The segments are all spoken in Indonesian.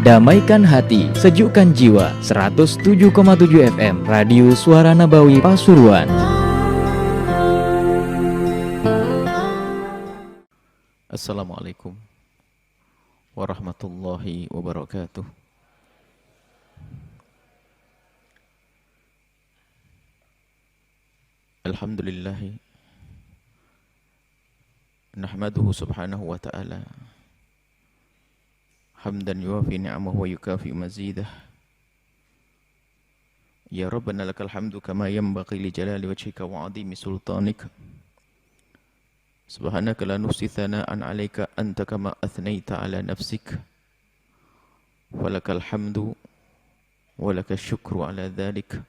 Damaikan hati, sejukkan jiwa. 107,7 FM Radio Suara Nabawi Pasuruan. Assalamualaikum warahmatullahi wabarakatuh. Alhamdulillah, nahmaduhu subhanahu wa ta'ala hamdan yuwafi ni'amahu wa yukafi mazidah. Ya Rabbana lakal hamdu kama yanbaghi li jalali wajhika wa 'azimi sultanika. Subhanaka la nuhsi thana'an 'alaika anta kama athnaita 'ala nafsik. Walakal hamdu wa lakash syukru 'ala dhalik.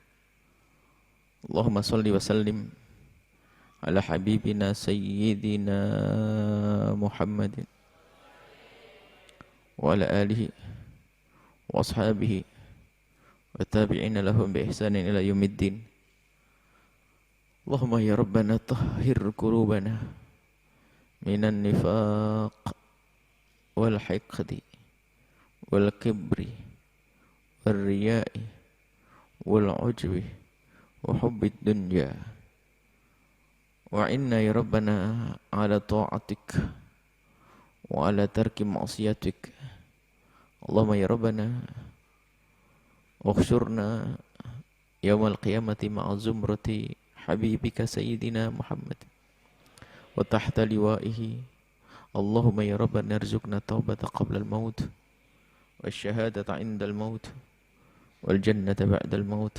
Allahumma salli wa sallim ala habibina sayyidina Muhammadin wa ala alihi wa ashabihi wa tabi'ina lahum bi ihsanin ila yaumiddin. Allahumma ya Rabbana tahhir qulubana minan nifaq wal hiqdi wal kibri wal riya'i wal ujbi wa hubbid dunya wa inna ya Rabbana ala ta'atik wa ala tarki ma'siyatik. Allahumma ya Rabbana ukhshurna yawmal qiyamati ma'a zumrati habibika sayyidina Muhammad wa tahta liwa'ihi. Allahumma ya Rabbana arzuqna taubata qabla al-maut wa syahadata 'inda al-maut wal jannata ba'da al-maut.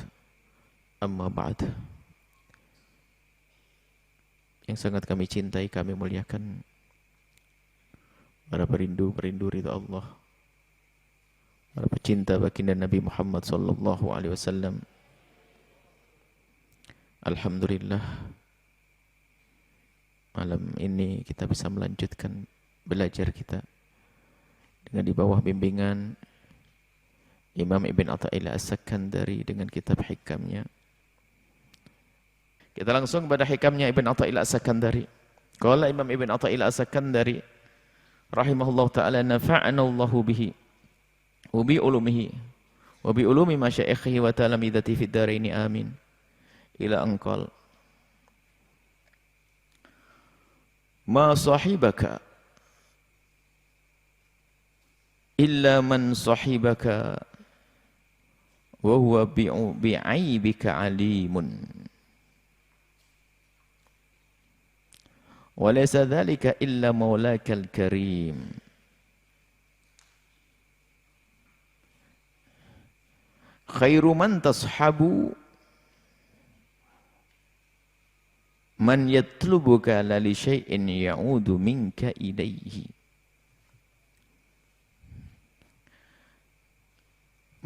Amma ba'd. Yang sangat kami cintai, kami muliakan para perindu ridha Allah, para pecinta baginda Nabi Muhammad sallallahu alaihi wasallam. Alhamdulillah, malam ini kita bisa melanjutkan belajar kita dengan di bawah bimbingan Imam Ibn Atha'illah As-Sakandari dengan kitab hikamnya. Kita langsung pada hikamnya Ibn Atha'illah As-Sakandari. Qala Imam Ibn Atha'illah As-Sakandari rahimahullah ta'ala, nafa'ana Allahu bihi wa bi ulumihi wa bi ulumi masyaikhihi wa talamidati fid daraini amin. Ila anqal ma sahibaka illa man sahibaka wa huwa bi'aibika alimun. Wa laysa dhalika illa maulakal karim. Khairu man tashabu man yatlubuka la li syai'in ya'udu minka ilayhi.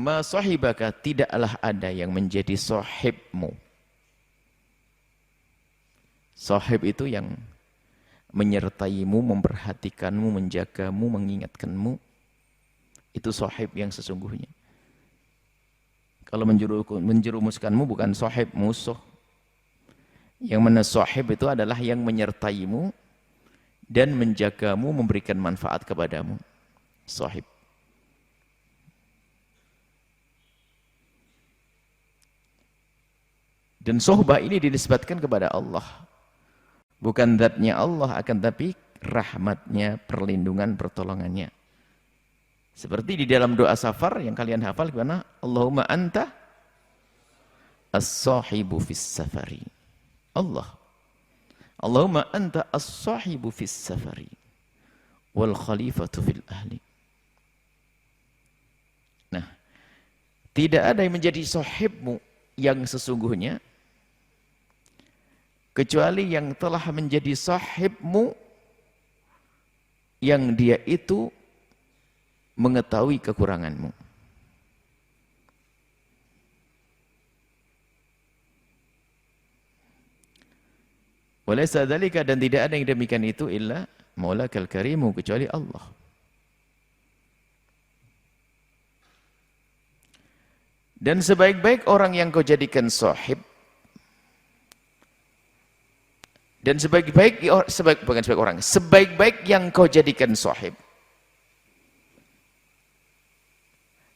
Ma sahibaka, tidaklah ada yang menjadi sahibmu. Sahib itu yang menyertaimu, memperhatikanmu, menjagamu, mengingatkanmu. Itu sahib yang sesungguhnya. Kalau menjerumuskanmu bukan sahib, musuh. Yang mana sahib itu adalah yang menyertaimu dan menjagamu, memberikan manfaat kepadamu. Sahib. Dan sohbah ini dinisbatkan kepada Allah. Bukan zatnya Allah, akan tapi rahmatnya, perlindungan, pertolongannya. Seperti di dalam doa safar yang kalian hafal gimana? Allahumma anta as-sahibu fis safari. Allah. Allahumma anta as-sahibu fis safari wal khalifatu fil ahli. Nah, tidak ada yang menjadi sahibmu yang sesungguhnya kecuali yang telah menjadi sahibmu yang dia itu mengetahui kekuranganmu. Walaysa dzalika, dan tidak ada yang demikian itu illa maulakal karimu, kecuali Allah. Dan sebaik-baik orang yang kau jadikan sahib, dan sebaik-baik sebaik-baik yang kau jadikan sahib,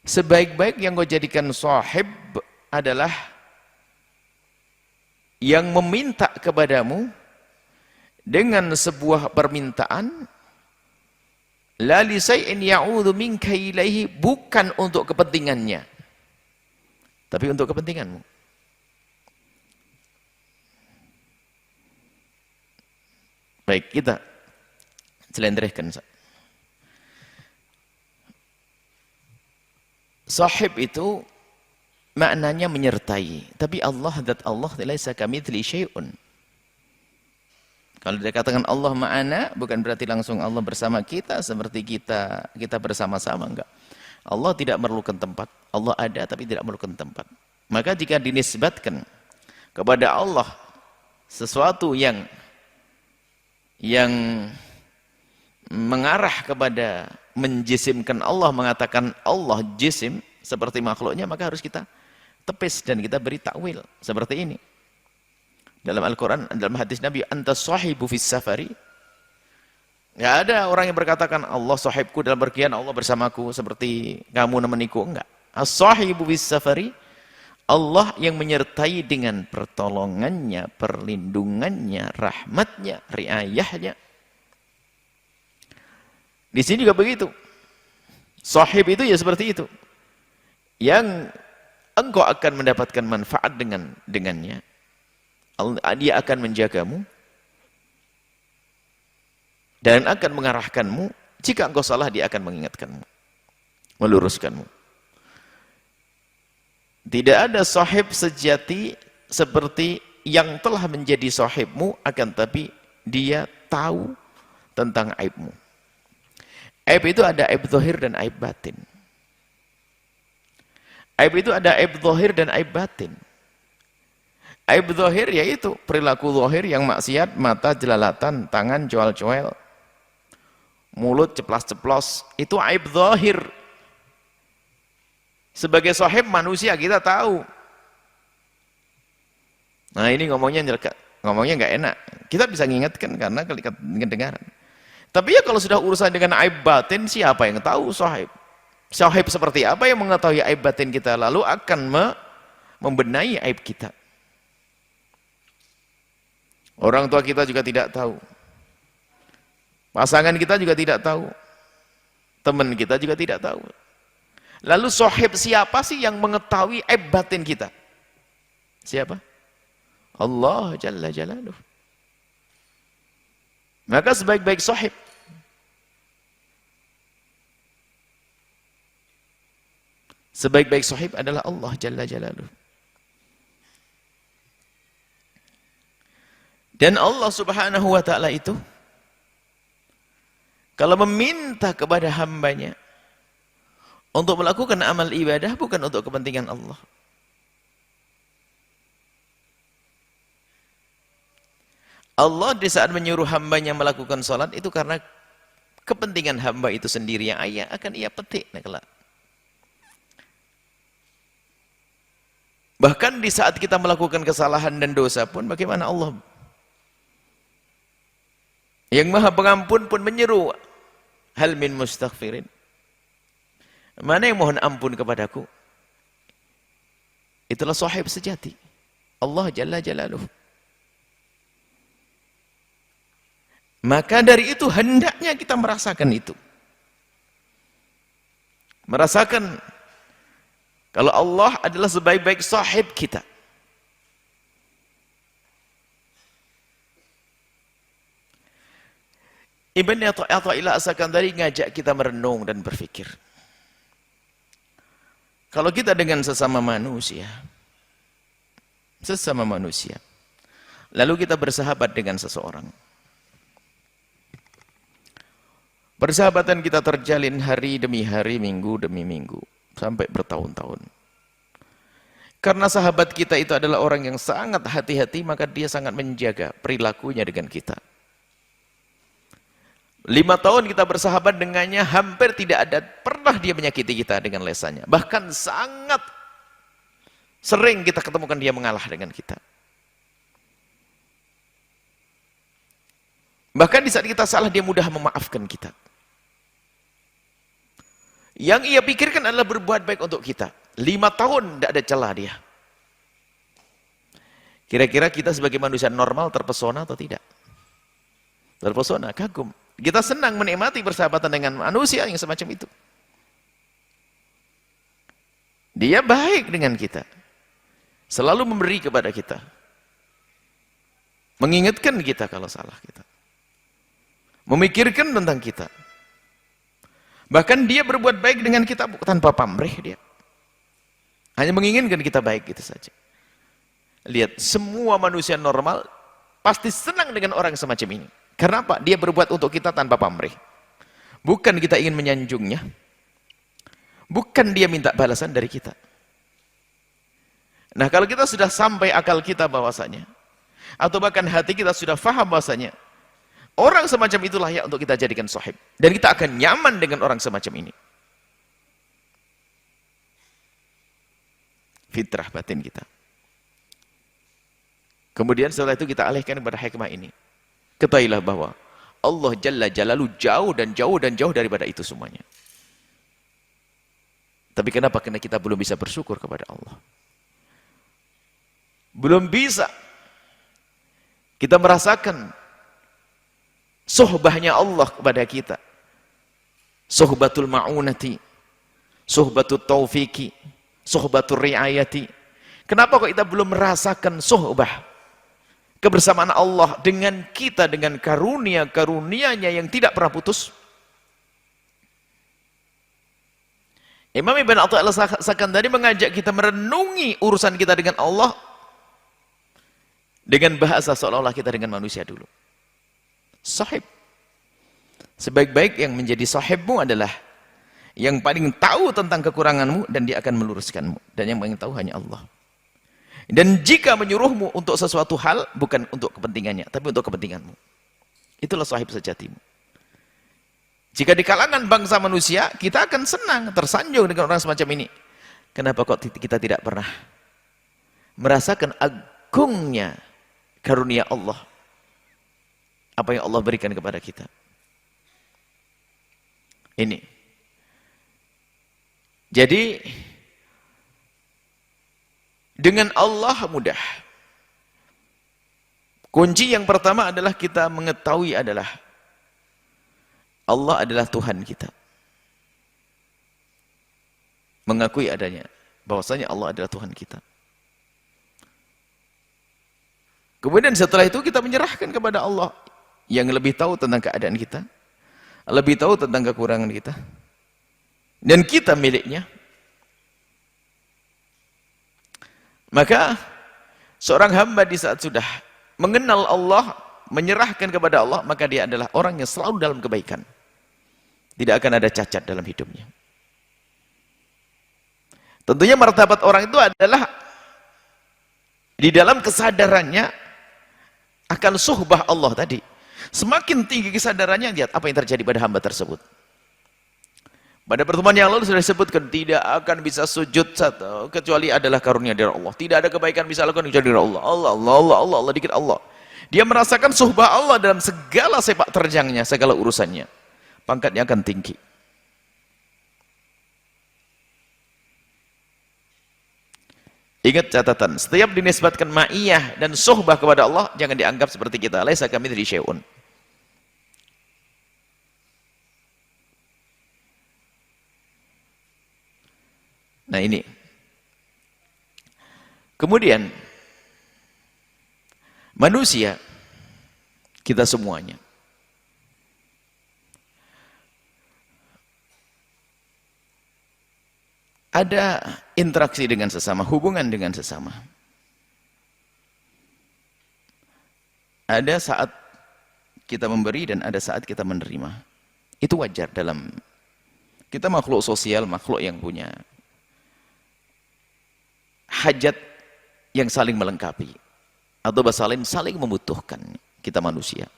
Sebaik-baik yang kau jadikan sahib adalah yang meminta kepadamu dengan sebuah permintaan la li syai'in ya'udhu minka ilaihi, bukan untuk kepentingannya tapi untuk kepentinganmu. Baik, kita celenderehkan. Sahib itu maknanya menyertai, tapi Allah, zat Allah, laisa kamitsli syai'un. Kalau dikatakan Allah ma'ana, bukan berarti langsung Allah bersama kita seperti kita bersama-sama, enggak. Allah tidak memerlukan tempat. Allah ada tapi tidak memerlukan tempat. Maka jika dinisbatkan kepada Allah sesuatu yang mengarah kepada menjisimkan Allah, mengatakan Allah jisim seperti makhluknya, maka harus kita tepis dan kita beri takwil seperti ini. Dalam Al-Quran, dalam hadis Nabi, anta sahibu fis safari. Nggak ada orang yang berkatakan Allah sahibku dalam berkian, Allah bersamaku seperti kamu nemeniku. Enggak. As-sahibu fis safari, Allah yang menyertai dengan pertolongannya, perlindungannya, rahmatnya, riayahnya. Di sini juga begitu. Sahib itu ya seperti itu. Yang engkau akan mendapatkan manfaat dengannya. Dia akan menjagamu dan akan mengarahkanmu. Jika engkau salah, dia akan mengingatkanmu, meluruskanmu. Tidak ada sahib sejati seperti yang telah menjadi sahibmu, akan tapi dia tahu tentang aibmu. Aib itu ada aib zahir dan aib batin. Aib itu ada aib zahir dan aib batin. Aib zahir yaitu perilaku zahir yang maksiat, mata jelalatan, tangan coel-coel, mulut ceplas-ceplos, itu aib zahir. Sebagai sahib manusia kita tahu. Nah, ini ngomongnya nggak enak. Kita bisa mengingatkan karena kedengaran. Tapi ya kalau sudah urusan dengan aib batin, siapa yang tahu sahib? Sahib seperti apa yang mengetahui aib batin kita, lalu akan membenahi aib kita. Orang tua kita juga tidak tahu. Pasangan kita juga tidak tahu. Teman kita juga tidak tahu. Lalu sahib siapa sih yang mengetahui aib batin kita? Siapa? Allah Jalla Jalaluh. Maka sebaik-baik sahib adalah Allah Jalla Jalaluh. Dan Allah Subhanahu wa ta'ala itu kalau meminta kepada hambanya untuk melakukan amal ibadah, bukan untuk kepentingan Allah. Allah di saat menyuruh hambanya melakukan salat itu karena kepentingan hamba itu sendiri yang akan ia petik kelak. Bahkan di saat kita melakukan kesalahan dan dosa pun, bagaimana Allah yang Maha Pengampun pun menyeru, hal min mustaghfirin, mana yang mohon ampun kepadaku? Itulah sahib sejati, Allah Jalla Jalaluh. Maka dari itu hendaknya kita merasakan itu. Merasakan kalau Allah adalah sebaik-baik sahib kita. Ibn Athaillah As-Sakandari ngajak kita merenung dan berpikir. Kalau kita dengan sesama manusia, lalu kita bersahabat dengan seseorang. Persahabatan kita terjalin hari demi hari, minggu demi minggu, sampai bertahun-tahun. Karena sahabat kita itu adalah orang yang sangat hati-hati, maka dia sangat menjaga perilakunya dengan kita. 5 tahun kita bersahabat dengannya, hampir tidak ada pernah dia menyakiti kita dengan lesannya. Bahkan sangat sering kita ketemukan dia mengalah dengan kita. Bahkan di saat kita salah, dia mudah memaafkan kita. Yang ia pikirkan adalah berbuat baik untuk kita. 5 tahun tidak ada celah dia. Kira-kira kita sebagai manusia normal terpesona atau tidak? Terpesona, kagum. Kita senang menikmati persahabatan dengan manusia yang semacam itu. Dia baik dengan kita. Selalu memberi kepada kita. Mengingatkan kita kalau salah kita. Memikirkan tentang kita. Bahkan dia berbuat baik dengan kita tanpa pamrih dia. Hanya menginginkan kita baik gitu saja. Lihat, semua manusia normal pasti senang dengan orang semacam ini. Karena apa? Dia berbuat untuk kita tanpa pamrih. Bukan kita ingin menyanjungnya. Bukan dia minta balasan dari kita. Nah, kalau kita sudah sampai akal kita bahwasanya, atau bahkan hati kita sudah faham bahwasanya, orang semacam itu layak untuk kita jadikan sahib. Dan kita akan nyaman dengan orang semacam ini. Fitrah batin kita. Kemudian setelah itu kita alihkan kepada hikmah ini. Ketahuilah bahwa Allah Jalla Jalalu jauh dan jauh dan jauh daripada itu semuanya. Tapi kenapa? Karena kita belum bisa bersyukur kepada Allah. Belum bisa kita merasakan sohbahnya Allah kepada kita. Sohbatul ma'unati, sohbatul taufiki, sohbatul riayati. Kenapa kok kita belum merasakan sohbah kebersamaan Allah dengan kita, dengan karunia-karunianya yang tidak pernah putus? Imam Ibn Athaillah Sakandari mengajak kita merenungi urusan kita dengan Allah dengan bahasa seolah-olah kita dengan manusia dulu. Sahib. Sebaik-baik yang menjadi sahibmu adalah yang paling tahu tentang kekuranganmu dan dia akan meluruskanmu. Dan yang paling tahu hanya Allah. Dan jika menyuruhmu untuk sesuatu hal, bukan untuk kepentingannya, tapi untuk kepentinganmu. Itulah sahib sejatimu. Jika di kalangan bangsa manusia, kita akan senang, tersanjung dengan orang semacam ini. Kenapa kok kita tidak pernah merasakan agungnya karunia Allah? Apa yang Allah berikan kepada kita? Ini. Jadi, dengan Allah mudah. Kunci yang pertama adalah kita mengetahui adalah Allah adalah Tuhan kita. Mengakui adanya bahwasanya Allah adalah Tuhan kita. Kemudian setelah itu kita menyerahkan kepada Allah yang lebih tahu tentang keadaan kita, lebih tahu tentang kekurangan kita, dan kita miliknya. Maka seorang hamba di saat sudah mengenal Allah, menyerahkan kepada Allah, maka dia adalah orang yang selalu dalam kebaikan. Tidak akan ada cacat dalam hidupnya. Tentunya martabat orang itu adalah di dalam kesadarannya akan suhbah Allah tadi. Semakin tinggi kesadarannya, lihat apa yang terjadi pada hamba tersebut. Pada pertemuan yang lalu sudah disebutkan, tidak akan bisa sujud kecuali adalah karunia dari Allah. Tidak ada kebaikan bisa lakukan kecuali dari Allah. Allah, dikit Allah. Dia merasakan suhbah Allah dalam segala sepak terjangnya, segala urusannya. Pangkatnya akan tinggi. Ingat catatan, setiap dinisbatkan ma'iyah dan suhbah kepada Allah, jangan dianggap seperti kita. Laisa kamitslihi syai'un. Nah ini. Kemudian, manusia, kita semuanya, ada interaksi dengan sesama, hubungan dengan sesama. Ada saat kita memberi dan ada saat kita menerima. Itu wajar dalam, kita makhluk sosial, makhluk yang punya hajat yang saling melengkapi. Atau bahasa lain, saling membutuhkan kita manusia.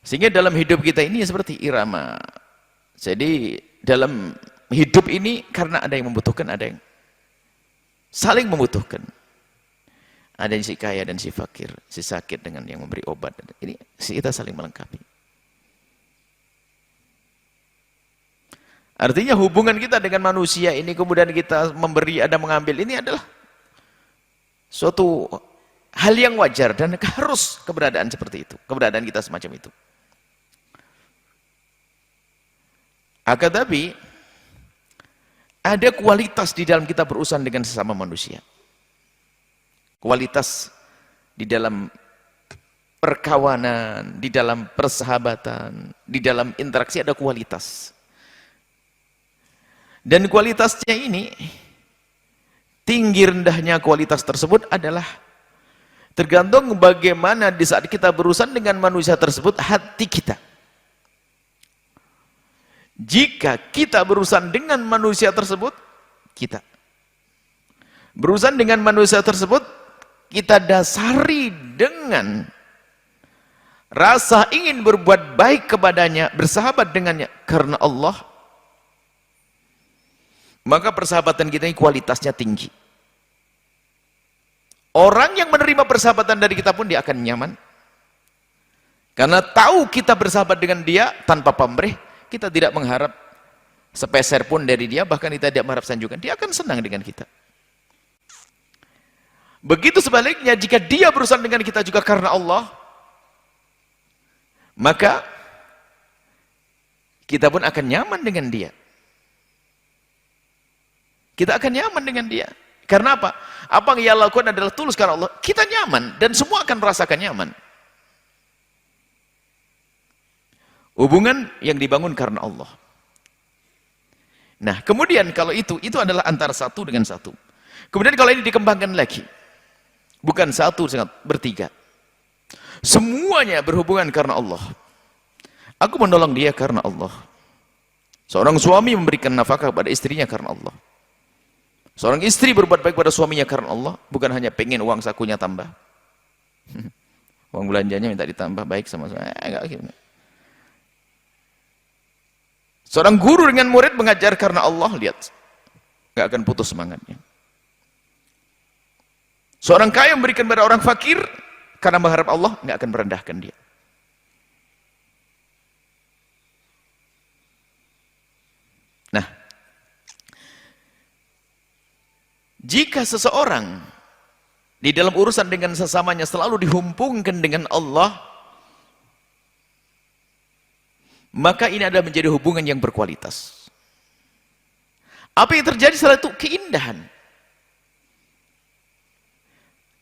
Sehingga dalam hidup kita ini seperti irama. Jadi dalam hidup ini karena ada yang membutuhkan, ada yang saling membutuhkan. Ada yang si kaya dan si fakir, si sakit dengan yang memberi obat. Ini kita saling melengkapi. Artinya hubungan kita dengan manusia ini, kemudian kita memberi, ada mengambil, ini adalah suatu hal yang wajar dan harus keberadaan seperti itu, keberadaan kita semacam itu. Akan tapi ada kualitas di dalam kita berurusan dengan sesama manusia. Kualitas di dalam perkawanan, di dalam persahabatan, di dalam interaksi ada kualitas. Dan kualitasnya ini, tinggi rendahnya kualitas tersebut adalah tergantung bagaimana di saat kita berurusan dengan manusia tersebut hati kita. Jika kita berurusan dengan manusia tersebut, kita berurusan dengan manusia tersebut, kita dasari dengan rasa ingin berbuat baik kepadanya, bersahabat dengannya karena Allah, maka persahabatan kita ini kualitasnya tinggi. Orang yang menerima persahabatan dari kita pun dia akan nyaman. Karena tahu kita bersahabat dengan dia tanpa pamrih, kita tidak mengharap sepeser pun dari dia, bahkan kita tidak mengharap sanjungan. Dia akan senang dengan kita. Begitu sebaliknya, jika dia berurusan dengan kita juga karena Allah, maka kita pun akan nyaman dengan dia. Kita akan nyaman dengan dia. Karena apa? Apa yang ia lakukan adalah tulus karena Allah. Kita nyaman dan semua akan merasakan nyaman. Hubungan yang dibangun karena Allah. Nah, kemudian kalau itu adalah antara satu dengan satu. Kemudian kalau ini dikembangkan lagi. Bukan satu, bertiga. Semuanya berhubungan karena Allah. Aku menolong dia karena Allah. Seorang suami memberikan nafkah kepada istrinya karena Allah. Seorang istri berbuat baik pada suaminya karena Allah, bukan hanya pengen uang sakunya tambah. Uang belanjanya minta ditambah, baik sama suami. Enggak gitu. Seorang guru dengan murid mengajar karena Allah, lihat. Enggak akan putus semangatnya. Seorang kaya memberikan kepada orang fakir karena mengharap Allah, enggak akan merendahkan dia. Nah, jika seseorang di dalam urusan dengan sesamanya selalu dihubungkan dengan Allah, maka ini adalah menjadi hubungan yang berkualitas. Apa yang terjadi setelah itu? Keindahan.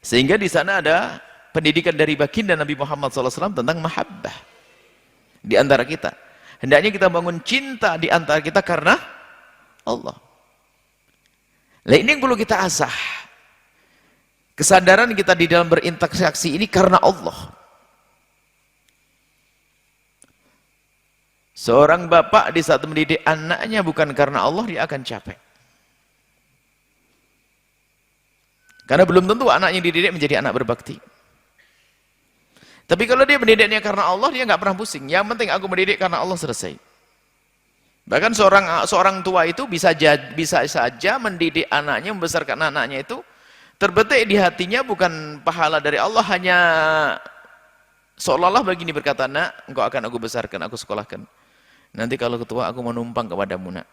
Sehingga di sana ada pendidikan dari baginda Nabi Muhammad SAW tentang mahabbah di antara kita. Hendaknya kita bangun cinta di antara kita karena Allah. Nah, ini yang perlu kita asah. Kesadaran kita di dalam berinteraksi ini karena Allah. Seorang bapak di saat mendidik anaknya bukan karena Allah, dia akan capek. Karena belum tentu anak yang dididik menjadi anak berbakti. Tapi kalau dia mendidiknya karena Allah, dia nggak pernah pusing. Yang penting aku mendidik karena Allah, selesai. Bahkan seorang tua itu bisa saja mendidik anaknya, membesarkan anaknya itu terbetik di hatinya bukan pahala dari Allah, hanya seolah-olah begini berkata, nak, engkau akan aku besarkan, aku sekolahkan. Nanti kalau ketua aku menumpang kepadamu, nak.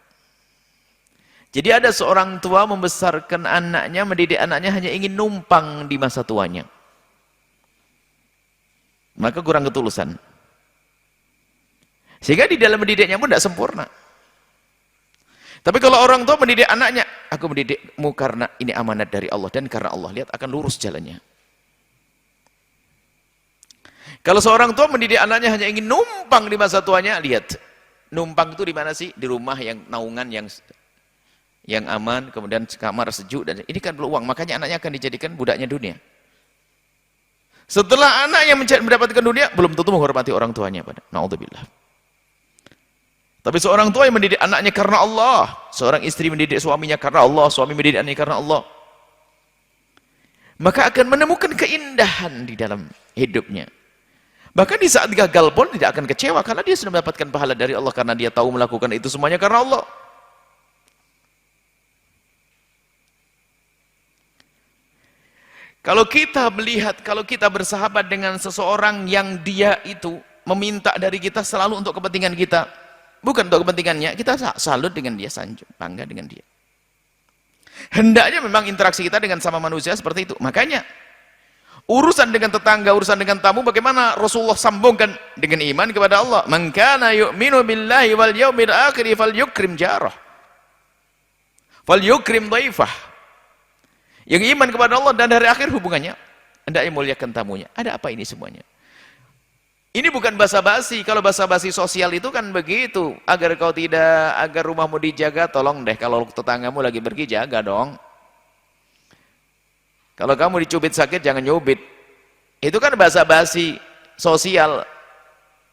Jadi ada seorang tua membesarkan anaknya, mendidik anaknya hanya ingin numpang di masa tuanya. Maka kurang ketulusan. Sehingga di dalam mendidiknya pun tidak sempurna. Tapi kalau orang tua mendidik anaknya, aku mendidikmu karena ini amanat dari Allah dan karena Allah, lihat akan lurus jalannya. Kalau seorang tua mendidik anaknya hanya ingin numpang di masa tuanya, lihat. Numpang itu di mana sih? Di rumah yang naungan yang aman, kemudian kamar sejuk, dan ini kan perlu uang, makanya anaknya akan dijadikan budaknya dunia. Setelah anaknya mendapatkan dunia, belum tentu menghormati orang tuanya. Na'udzubillah. Tapi seorang tua yang mendidik anaknya karena Allah, seorang istri mendidik suaminya karena Allah, suami mendidik anaknya karena Allah, maka akan menemukan keindahan di dalam hidupnya. Bahkan di saat gagal pun tidak akan kecewa, karena dia sudah mendapatkan pahala dari Allah, karena dia tahu melakukan itu semuanya karena Allah. Kalau kita melihat, kalau kita bersahabat dengan seseorang yang dia itu meminta dari kita selalu untuk kepentingan kita, bukan untuk kepentingannya, kita salut dengan dia, sanjung, bangga dengan dia. Hendaknya memang interaksi kita dengan sama manusia seperti itu. Makanya urusan dengan tetangga, urusan dengan tamu, bagaimana Rasulullah sambungkan dengan iman kepada Allah. Man kana yu'minu billahi wal yaumil akhir falyukrim jarah, falyukrim dhaifah. Yang iman kepada Allah dan hari akhir, hubungannya hendaknya muliakan tamunya. Ada apa ini semuanya? Ini bukan basa-basi. Kalau basa-basi sosial itu kan begitu. Agar rumahmu dijaga, tolong deh kalau tetanggamu lagi pergi, jaga dong. Kalau kamu dicubit sakit, jangan nyubit. Itu kan basa-basi sosial.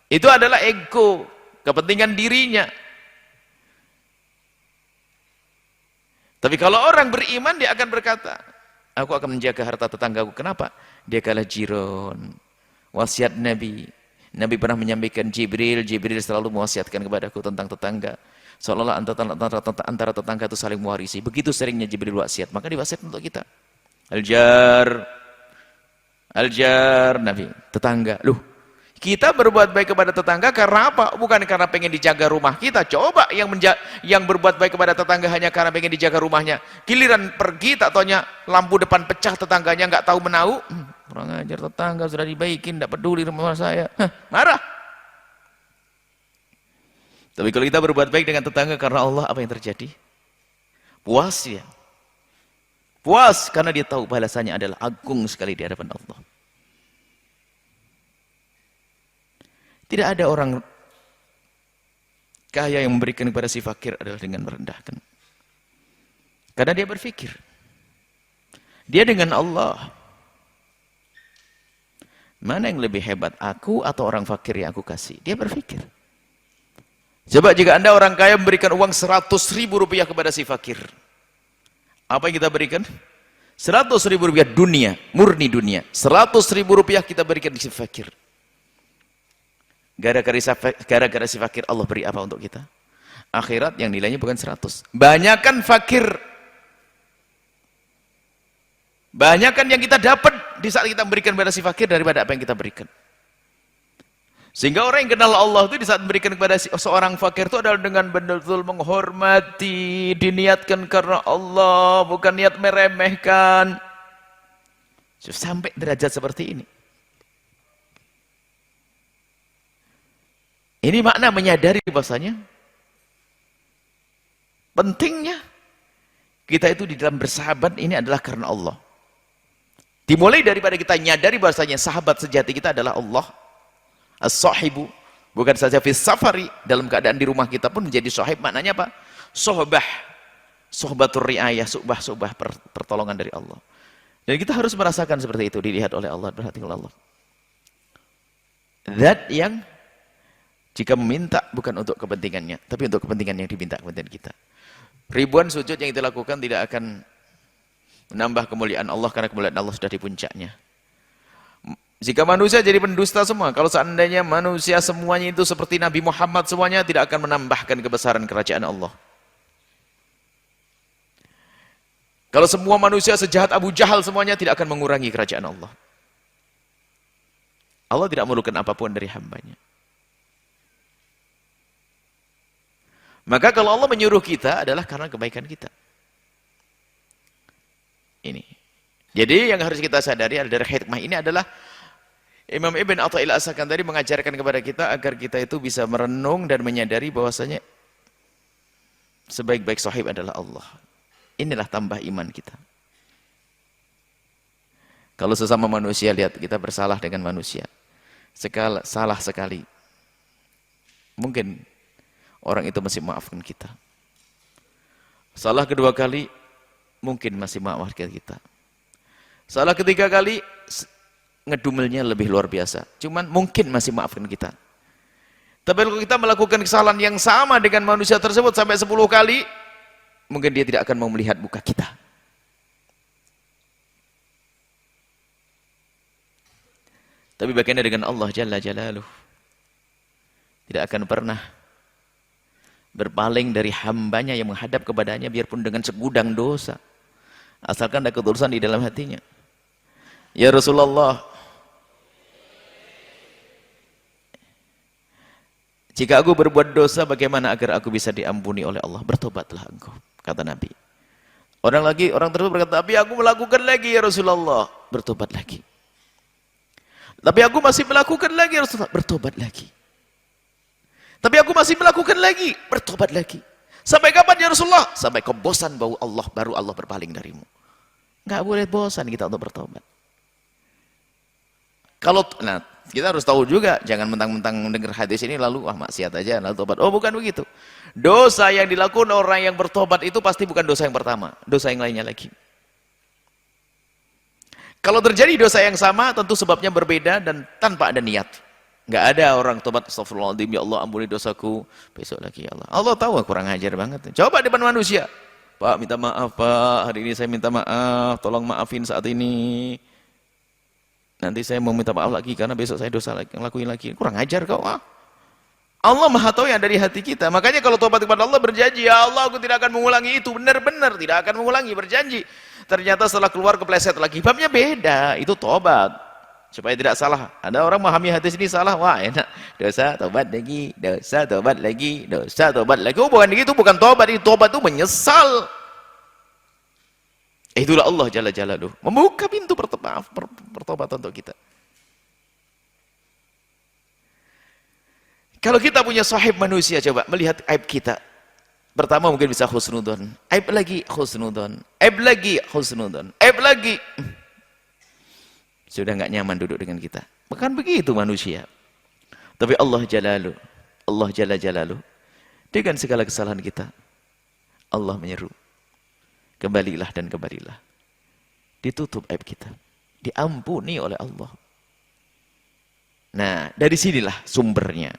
Itu adalah ego, kepentingan dirinya. Tapi kalau orang beriman, dia akan berkata, aku akan menjaga harta tetanggaku. Kenapa? Dia kalah jiron. Wasiat Nabi. Nabi pernah menyampaikan Jibril selalu mewasiatkan kepadaku tentang tetangga. Seolah-olah antara tetangga itu saling mewarisi. Begitu seringnya Jibril wasiat, maka diwasiat untuk kita. Aljar, Nabi, tetangga. Loh, kita berbuat baik kepada tetangga karena apa? Bukan karena pengen dijaga rumah kita. Coba yang berbuat baik kepada tetangga hanya karena pengen dijaga rumahnya. Giliran pergi, tak taunya lampu depan pecah, tetangganya nggak tahu menau. Kurang ajar, tetangga sudah dibaikin, tidak peduli rumah saya. Marah. Tapi kalau kita berbuat baik dengan tetangga karena Allah, apa yang terjadi? Puas ya. Puas karena dia tahu balasannya adalah agung sekali di hadapan Allah. Tidak ada orang kaya yang memberikan kepada si fakir adalah dengan merendahkan. Karena dia berpikir, dia dengan Allah, mana yang lebih hebat, aku atau orang fakir yang aku kasih? Dia berpikir. Coba jika Anda orang kaya memberikan uang 100.000 rupiah kepada si fakir, apa yang kita berikan? 100.000 rupiah dunia, murni dunia. 100.000 rupiah kita berikan di si fakir. Gara-gara si fakir, Allah beri apa untuk kita? Akhirat yang nilainya bukan 100. Banyakan fakir. Banyakan yang kita dapat di saat kita memberikan kepada si fakir daripada apa yang kita berikan. Sehingga orang yang kenal Allah itu di saat memberikan kepada seorang fakir itu adalah dengan benar-benar menghormati, diniatkan karena Allah, bukan niat meremehkan. Sampai derajat seperti ini. Ini makna menyadari bahasanya pentingnya kita itu di dalam bersahabat ini adalah karena Allah. Dimulai daripada kita nyadari bahasanya sahabat sejati kita adalah Allah. As-sahibu, bukan saja fi safari, dalam keadaan di rumah kita pun menjadi sahib. Maknanya apa? Sohbah, sohbatur riayah, subah pertolongan dari Allah. Dan kita harus merasakan seperti itu, dilihat oleh Allah, perhatikan oleh Allah. Zat yang jika meminta bukan untuk kepentingannya, tapi untuk kepentingan yang diminta, kepentingan kita. Ribuan sujud yang kita lakukan tidak akan menambah kemuliaan Allah, karena kemuliaan Allah sudah di puncaknya. Jika manusia jadi pendusta semua, kalau seandainya manusia semuanya itu seperti Nabi Muhammad semuanya, tidak akan menambahkan kebesaran kerajaan Allah. Kalau semua manusia sejahat Abu Jahal semuanya, tidak akan mengurangi kerajaan Allah. Allah tidak memerlukan apapun dari hambanya. Maka kalau Allah menyuruh kita adalah karena kebaikan kita. Ini. Jadi yang harus kita sadari adalah hikmah ini adalah Imam Ibn Atha'il As-Sakandari mengajarkan kepada kita agar kita itu bisa merenung dan menyadari bahwasanya sebaik-baik sahib adalah Allah. Inilah tambah iman kita. Kalau sesama manusia, lihat kita bersalah dengan manusia. Salah sekali. Mungkin orang itu masih maafkan kita. Salah kedua kali, mungkin masih maafkan kita. Salah ketiga kali, ngedumelnya lebih luar biasa. Cuman mungkin masih maafkan kita. Tapi kalau kita melakukan kesalahan yang sama dengan manusia tersebut sampai 10 kali, mungkin dia tidak akan mau melihat muka kita. Tapi bagaimana dengan Allah Jalla Jalaluh? Tidak akan pernah berpaling dari hambanya yang menghadap kepadanya biarpun dengan segudang dosa. Asalkan ada ketulusan di dalam hatinya. Ya Rasulullah, Jika aku berbuat dosa, bagaimana agar aku bisa diampuni oleh Allah? Bertobatlah engkau, kata Nabi. Orang tersebut berkata, tapi aku melakukan lagi ya Rasulullah. Bertobat lagi. Tapi aku masih melakukan lagi ya Rasulullah. Bertobat lagi. Tapi aku masih melakukan lagi. Bertobat lagi. Sampai kapan ya Rasulullah? Sampai kau bosan bau Allah, baru Allah berpaling darimu. Enggak boleh bosan kita untuk bertobat. Nah, kita harus tahu juga, jangan mentang-mentang mendengar hadis ini lalu maksiat aja lalu tobat. Oh, bukan begitu. Dosa yang dilakukan orang yang bertobat itu pasti bukan dosa yang pertama, dosa yang lainnya lagi. Kalau terjadi dosa yang sama, tentu sebabnya berbeda dan tanpa ada niat. Enggak ada orang tobat, astagfirullahaladzim, ya Allah ampuni dosaku, besok lagi ya Allah. Allah tahu kurang ajar banget. Coba depan manusia. Pak, minta maaf Pak, hari ini saya minta maaf, tolong maafin saat ini. Nanti saya mau minta maaf lagi karena besok saya dosa lagi, ngelakuin lagi. Kurang ajar kau. Allah Maha tahu yang dari hati kita. Makanya kalau tobat kepada Allah berjanji, ya Allah aku tidak akan mengulangi itu. Benar-benar tidak akan mengulangi, berjanji. Ternyata setelah keluar kepleset lagi. Babnya beda, itu tobat. Supaya tidak salah. Ada orang memahami hadis ini salah. Wah enak. Dosa, tobat lagi. Dosa, tobat lagi. Dosa, tobat lagi. Oh bukan begitu, bukan tobat. Itu tobat itu menyesal. Itulah Allah Jalla Jalaluh. Membuka pintu pertobatan untuk kita. Kalau kita punya sahib manusia, coba melihat aib kita. Pertama mungkin bisa husnudon. Aib lagi husnudon. Aib lagi husnudon. Aib lagi. Sudah nggak nyaman duduk dengan kita. Bukan begitu manusia. Tapi Allah Jalaluh. Allah Jalla Jalaluh. Dengan segala kesalahan kita. Allah menyeru. Kembalilah dan kembalilah. Ditutup aib kita. Diampuni oleh Allah. Nah, dari sinilah sumbernya.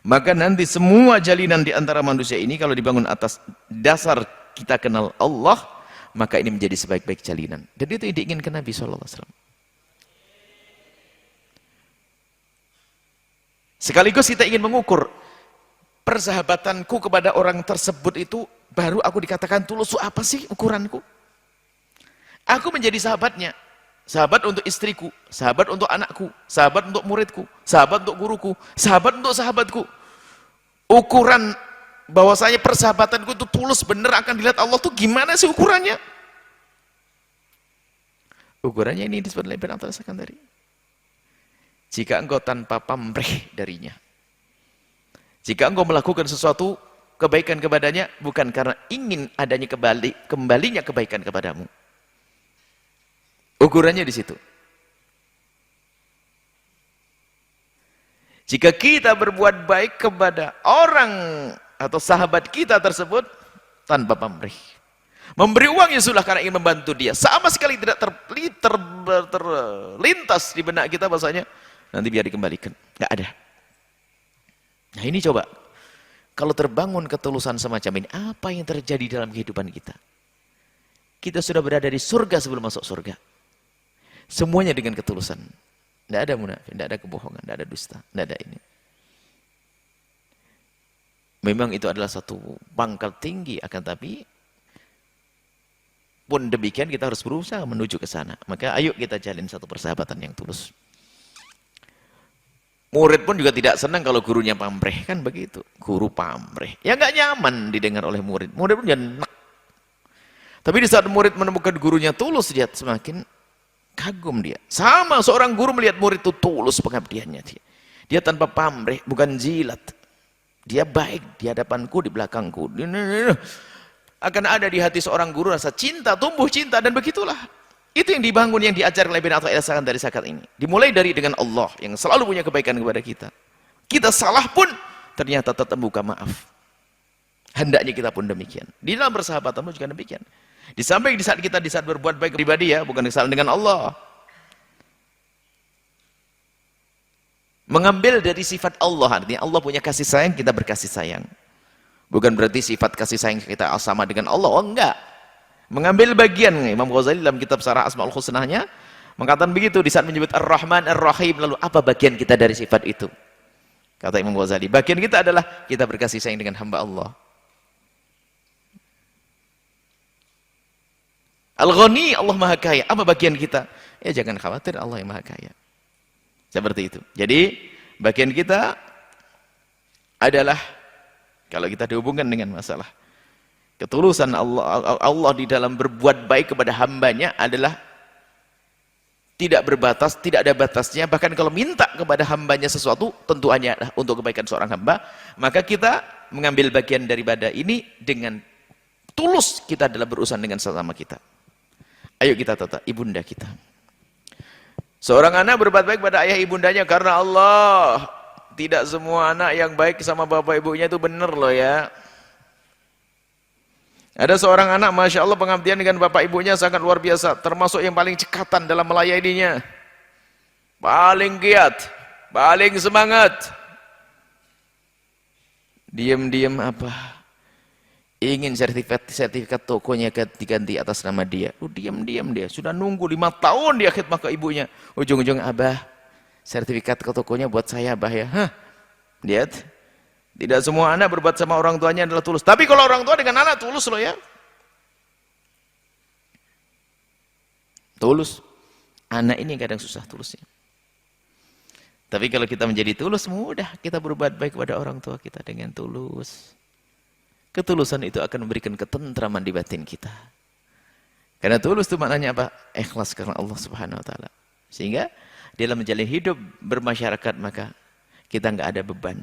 Maka nanti semua jalinan di antara manusia ini kalau dibangun atas dasar kita kenal Allah, maka ini menjadi sebaik-baik jalinan. Dan itu yang diinginkan Nabi SAW. Sekaligus kita ingin mengukur persahabatanku kepada orang tersebut itu, baru aku dikatakan tulus. Apa sih ukuranku? Aku menjadi sahabatnya. Sahabat untuk istriku, sahabat untuk anakku, sahabat untuk muridku, sahabat untuk guruku, sahabat untuk sahabatku. Ukuran bahwasanya persahabatanku itu tulus benar akan dilihat Allah tuh gimana sih ukurannya? Ukurannya ini disebut oleh Ibn Abbas tadi. Jika engkau tanpa pamrih darinya, jika engkau melakukan sesuatu kebaikan kepadanya bukan karena ingin adanya kembalinya kebaikan kepadamu. Ukurannya di situ. Jika kita berbuat baik kepada orang atau sahabat kita tersebut tanpa pamrih, memberi uang ya sudah karena ingin membantu dia, sama sekali tidak terlintas di benak kita bahasanya nanti biar dikembalikan, nggak ada. Nah ini coba, kalau terbangun ketulusan semacam ini, apa yang terjadi dalam kehidupan kita? Kita sudah berada di surga sebelum masuk surga. Semuanya dengan ketulusan. Tidak ada munafik, tidak ada kebohongan, tidak ada dusta, tidak ada ini. Memang itu adalah satu pangkal tinggi, akan tapi pun demikian kita harus berusaha menuju ke sana. Maka ayo kita jalin satu persahabatan yang tulus. Murid pun juga tidak senang kalau gurunya pamrih, kan begitu. Guru pamrih, ya nggak nyaman didengar oleh murid. Murid pun jangan. Tapi di saat murid menemukan gurunya tulus, dia semakin kagum dia. Sama seorang guru melihat murid itu tulus pengabdiannya dia. Dia tanpa pamrih, bukan jilat. Dia baik di hadapanku, di belakangku. Akan ada di hati seorang guru rasa cinta, tumbuh cinta, dan begitulah. Itu yang dibangun, yang diajarkan oleh Ibn Abbas dari zakat ini. Dimulai dari dengan Allah yang selalu punya kebaikan kepada kita. Kita salah pun ternyata tetap buka maaf. Hendaknya kita pun demikian. Di dalam persahabatan pun juga demikian. Di samping di saat berbuat baik pribadi ya, bukan kesalahan dengan Allah. Mengambil dari sifat Allah, artinya Allah punya kasih sayang, kita berkasih sayang. Bukan berarti sifat kasih sayang kita sama dengan Allah, oh enggak. Mengambil bagian, Imam Ghazali dalam kitab Syarah Asmaul Husnahnya mengatakan begitu di saat menyebut Ar-Rahman Ar-Rahim, lalu apa bagian kita dari sifat itu? Kata Imam Ghazali, bagian kita adalah kita berkasih sayang dengan hamba Allah. Al-Ghani, Allah Maha Kaya. Apa bagian kita? Ya jangan khawatir, Allah yang Maha Kaya. Seperti itu. Jadi bagian kita adalah kalau kita dihubungkan dengan masalah ketulusan Allah di dalam berbuat baik kepada hambanya adalah tidak berbatas, tidak ada batasnya. Bahkan kalau minta kepada hambanya sesuatu, tentu hanya untuk kebaikan seorang hamba, maka kita mengambil bagian daripada ini dengan tulus kita dalam berurusan dengan sesama kita. Ayo kita tata ibunda kita. Seorang anak berbuat baik pada ayah ibundanya karena Allah. Tidak semua anak yang baik sama bapak ibunya itu benar loh ya. Ada seorang anak, Masya Allah, pengabdian dengan bapak ibunya sangat luar biasa. Termasuk yang paling cekatan dalam melayaninya. Paling giat, paling semangat. Diam-diam apa? Ingin sertifikat tokonya diganti atas nama dia. Diam-diam dia. Sudah nunggu 5 tahun dia khidmah ke ibunya. Ujung-ujung, Abah, sertifikat ke tokonya buat saya, Abah ya. Hah? Lihat. Tidak semua anak berbuat sama orang tuanya adalah tulus. Tapi kalau orang tua dengan anak tulus loh ya. Tulus. Anak ini kadang susah tulusnya. Tapi kalau kita menjadi tulus, mudah kita berbuat baik kepada orang tua kita dengan tulus. Ketulusan itu akan memberikan ketentraman di batin kita. Karena tulus itu maknanya apa? Ikhlas karena Allah Subhanahu wa taala. Sehingga dalam menjalin hidup bermasyarakat maka kita enggak ada beban.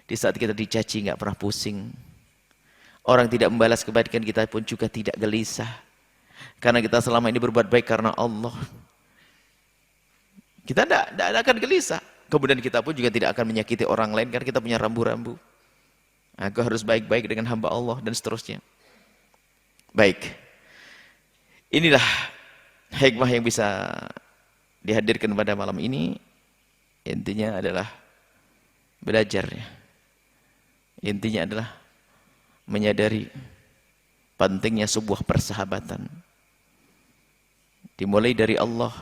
Di saat kita dicaci nggak pernah pusing. Orang tidak membalas kebaikan kita pun juga tidak gelisah. Karena kita selama ini berbuat baik karena Allah. Kita tidak akan gelisah. Kemudian kita pun juga tidak akan menyakiti orang lain karena kita punya rambu-rambu. Aku harus baik-baik dengan hamba Allah dan seterusnya. Baik. Inilah hikmah yang bisa dihadirkan pada malam ini. Intinya adalah belajar ya. Intinya adalah menyadari pentingnya sebuah persahabatan. Dimulai dari Allah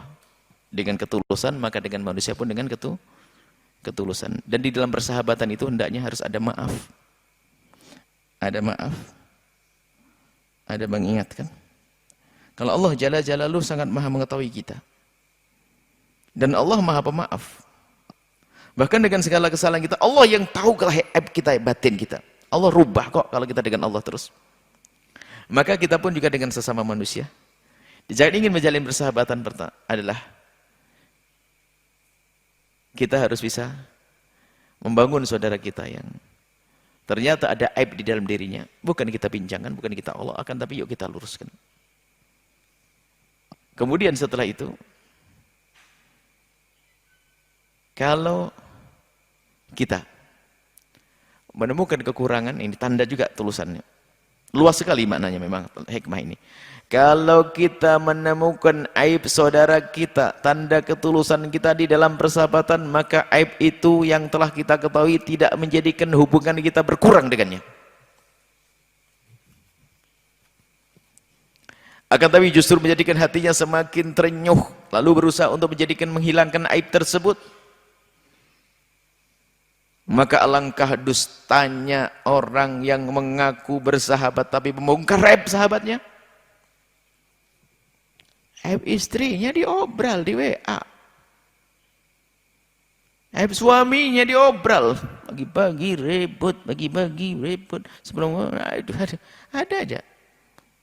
dengan ketulusan, maka dengan manusia pun dengan ketulusan. Dan di dalam persahabatan itu hendaknya harus ada maaf. Ada maaf. Ada mengingatkan. Kalau Allah Jalla Jalaluhu sangat maha mengetahui kita. Dan Allah maha pemaaf. Bahkan dengan segala kesalahan kita, Allah yang tahu aib kita, batin kita. Allah rubah kok kalau kita dengan Allah terus. Maka kita pun juga dengan sesama manusia. Jangan ingin menjalin persahabatan adalah kita harus bisa membangun saudara kita yang ternyata ada aib di dalam dirinya. Bukan kita bincangkan, bukan kita Allah akan, tapi yuk kita luruskan. Kemudian setelah itu, kalau kita menemukan kekurangan, ini tanda juga tulusannya. Luas sekali maknanya memang hikmah ini. Kalau kita menemukan aib saudara kita, tanda ketulusan kita di dalam persahabatan, maka aib itu yang telah kita ketahui tidak menjadikan hubungan kita berkurang dengannya. Akan tapi justru menjadikan hatinya semakin terenyuh, lalu berusaha untuk menghilangkan aib tersebut. Maka alangkah dustanya orang yang mengaku bersahabat tapi membongkar aib sahabatnya. Aib istrinya diobral di WA. Aib suaminya diobral. Pagi-pagi ribut, pagi-pagi ribut. Sebelum ada aja.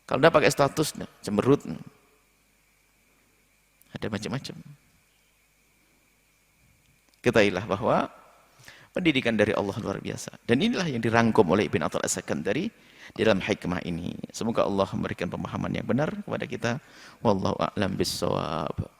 Kalau udah pakai status cemberut. Ada macam-macam. Ketahuilah bahwa pendidikan dari Allah luar biasa. Dan inilah yang dirangkum oleh Ibn Attal As-Sakandari di dalam hikmah ini. Semoga Allah memberikan pemahaman yang benar kepada kita. Wallahu a'lam bissawab.